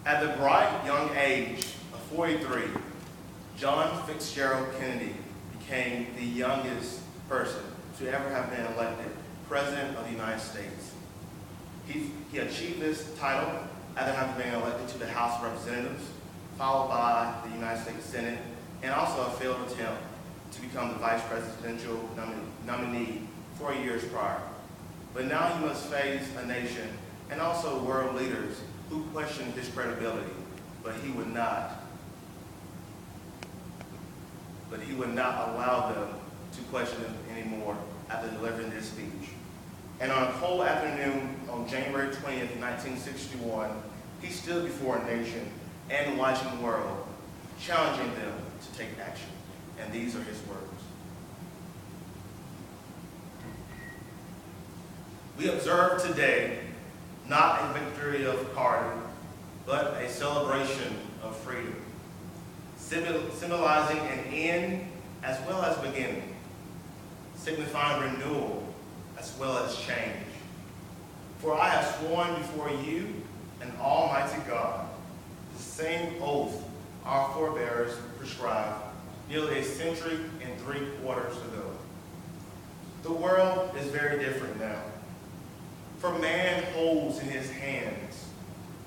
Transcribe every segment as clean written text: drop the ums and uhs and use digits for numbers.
At the bright young age of 43, John Fitzgerald Kennedy became the youngest person to ever have been elected President of the United States. He achieved this title after having been elected to the House of Representatives, followed by the United States Senate, and also a failed attempt to become the vice presidential nominee 4 years prior. But now he must face a nation and also world leaders who questioned his credibility, but he would not allow them to question him anymore after delivering this speech. And on a cold afternoon on January 20th, 1961, he stood before a nation and the watching world, challenging them to take action. And these are his words. We observe today not a victory of pardon, but a celebration of freedom, symbolizing an end as well as beginning, signifying renewal as well as change. For I have sworn before you and Almighty God, the same oath our forebears prescribed nearly a century and 3/4 ago. The world is very different now. For man holds in his hands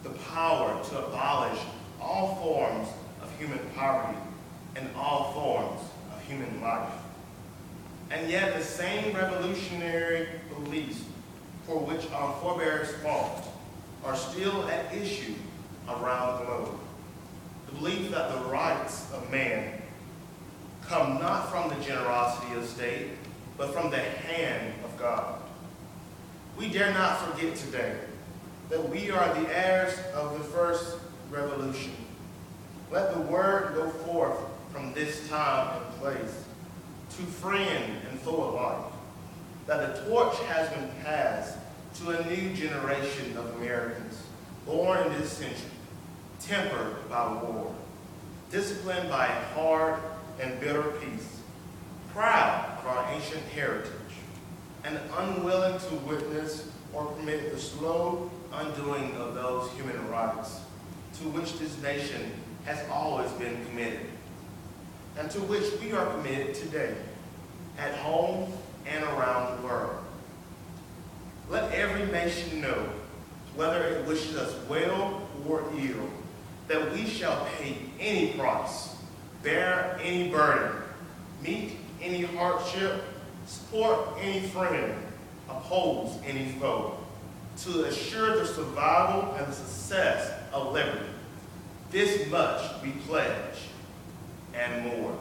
the power to abolish all forms of human poverty and all forms of human life. And yet the same revolutionary beliefs for which our forebears fought are still at issue around the globe. The belief that the rights of man come not from the generosity of the state, but from the hand of God. We dare not forget today that we are the heirs of the first revolution. Let the word go forth from this time and place to friend and foe alike, that the torch has been passed to a new generation of Americans born in this century, tempered by war, disciplined by a hard and bitter peace, proud of our ancient heritage, and unwilling to witness or permit the slow undoing of those human rights to which this nation has always been committed, and to which we are committed today, at home and around the world. Let every nation know, whether it wishes us well or ill, that we shall pay any price, bear any burden, meet any hardship, support any friend, oppose any foe, to assure the survival and the success of liberty. This much we pledge, and more.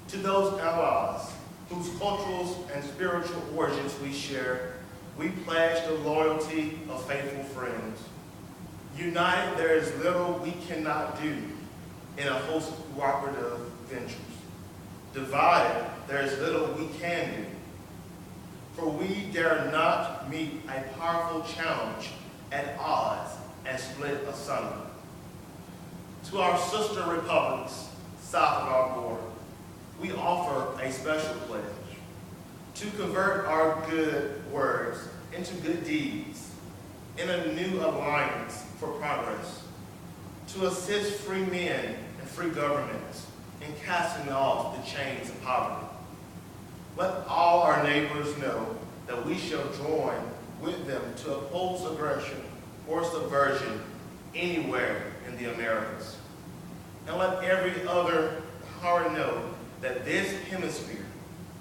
To those allies whose cultural and spiritual origins we share, we pledge the loyalty of faithful friends. United, there is little we cannot do in a host of cooperative ventures. Divided, there is little we can do. For we dare not meet a powerful challenge at odds and split asunder. To our sister republics south of our border, we offer a special pledge to convert our good words into good deeds in a new alliance for progress, to assist free men and free governments in casting off the chains of poverty. Let all our neighbors know that we shall join with them to oppose aggression or subversion anywhere in the Americas. And let every other power know that this hemisphere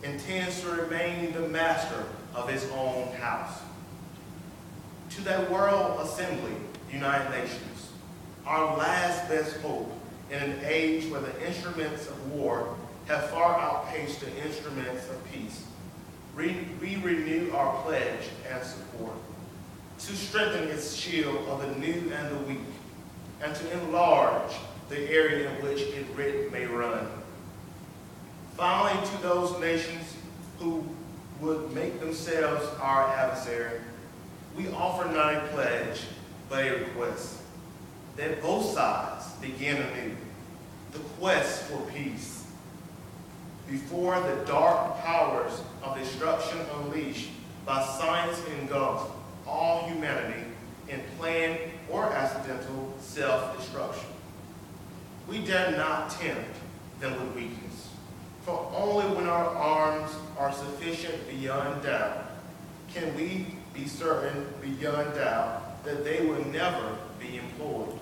intends to remain the master of its own house. To that World Assembly, United Nations, our last best hope in an age where the instruments of war have far outpaced the instruments of peace, we renew our pledge and support to strengthen its shield of the new and the weak, and to enlarge the area in which it may run. Finally, to those nations who would make themselves our adversary, we offer not a pledge, but a request that both sides begin anew the quest for peace before the dark powers of destruction unleashed by science engulf all humanity in planned or accidental we dare not tempt them with weakness. For only when our arms are sufficient beyond doubt can we be certain beyond doubt that they will never be employed.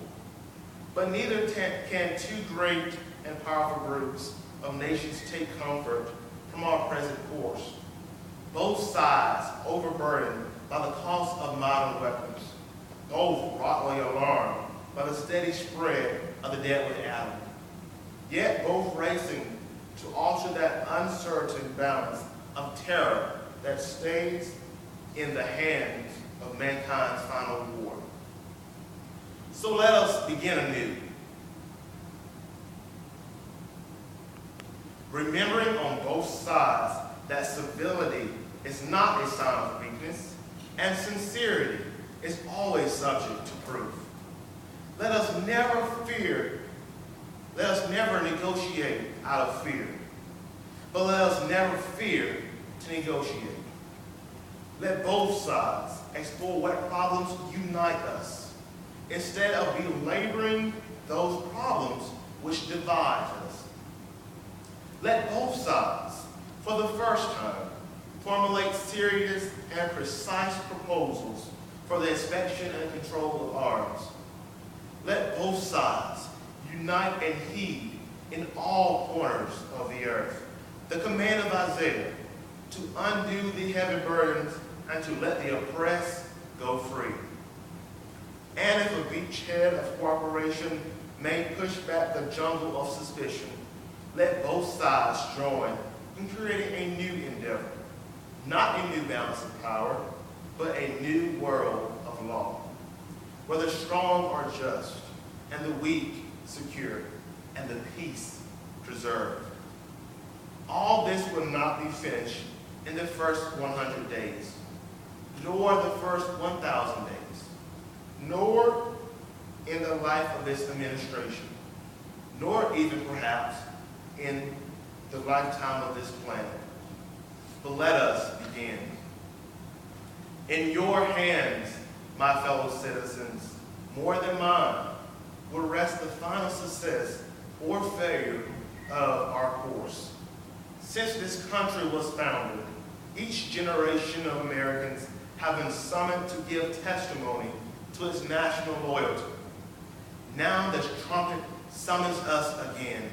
But neither can two great and powerful groups of nations take comfort from our present course. Both sides overburdened by the cost of modern weapons, both rockily alarmed by the steady spread of the deadly atom, yet both racing to alter that uncertain balance of terror that stays in the hands of mankind's final war. So let us begin anew, remembering on both sides that civility is not a sign of weakness, and sincerity is always subject to proof. Let us never negotiate out of fear, but let us never fear to negotiate. Let both sides explore what problems unite us, instead of belaboring those problems which divide us. Let both sides, for the first time, formulate serious and precise proposals for the inspection and control of arms. Let both sides unite and heed in all corners of the earth the command of Isaiah to undo the heavy burdens and to let the oppressed go free. And if a beachhead of cooperation may push back the jungle of suspicion, let both sides join in creating a new endeavor, not a new balance of power, but a new world of law, where the strong are just, and the weak secure, and the peace preserved. All this will not be finished in the first 100 days, nor the first 1,000 days, nor in the life of this administration, nor even perhaps in the lifetime of this planet. But let us begin. In your hands, my fellow citizens, more than mine, will rest the final success or failure of our course. Since this country was founded, each generation of Americans have been summoned to give testimony to its national loyalty. Now the trumpet summons us again,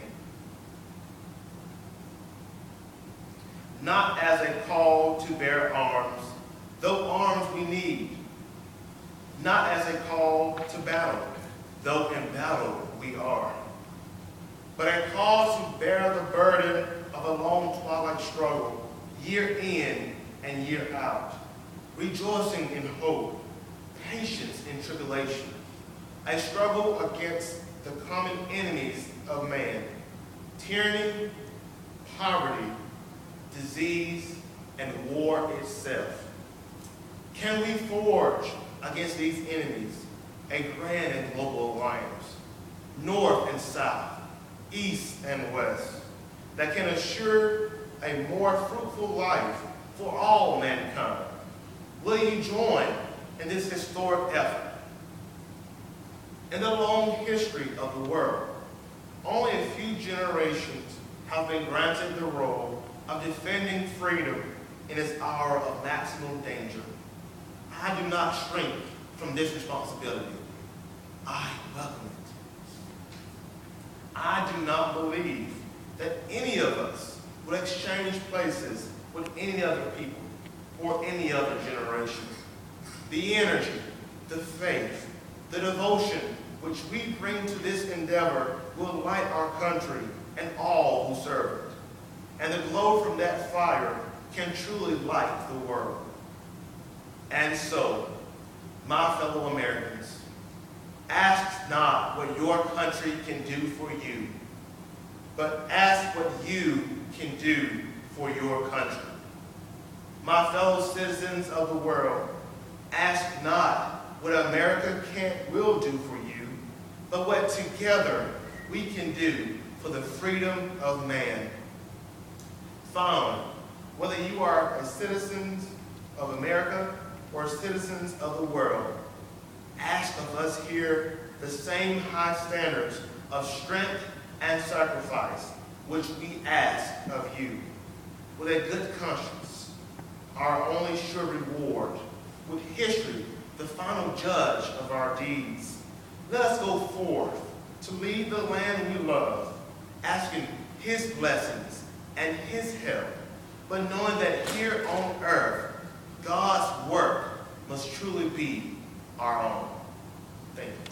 not as a call to bear arms, though arms we need, not as a call to battle, though in battle we are, but a call to bear the burden of a long twilight struggle, year in and year out, rejoicing in hope, patience in tribulation, a struggle against the common enemies of man, tyranny, poverty, disease, and war itself. Can we forge against these enemies a grand and global alliance, north and south, east and west, that can assure a more fruitful life for all mankind? Will you join in this historic effort? In the long history of the world, only a few generations have been granted the role of defending freedom in its hour of maximum danger. I do not shrink from this responsibility. I welcome it. I do not believe that any of us would exchange places with any other people or any other generation. The energy, the faith, the devotion which we bring to this endeavor will light our country and all who serve it. And the glow from that fire can truly light the world. And so, my fellow Americans, ask not what your country can do for you, but ask what you can do for your country. My fellow citizens of the world, ask not what America will do for you, but what together we can do for the freedom of man. Finally, whether you are a citizen of America or citizens of the world, ask of us here the same high standards of strength and sacrifice, which we ask of you. With a good conscience, our only sure reward, with history, the final judge of our deeds, let us go forth to lead the land we love, asking his blessings and his help, but knowing that here on earth, God's work must truly be our own. Thank you.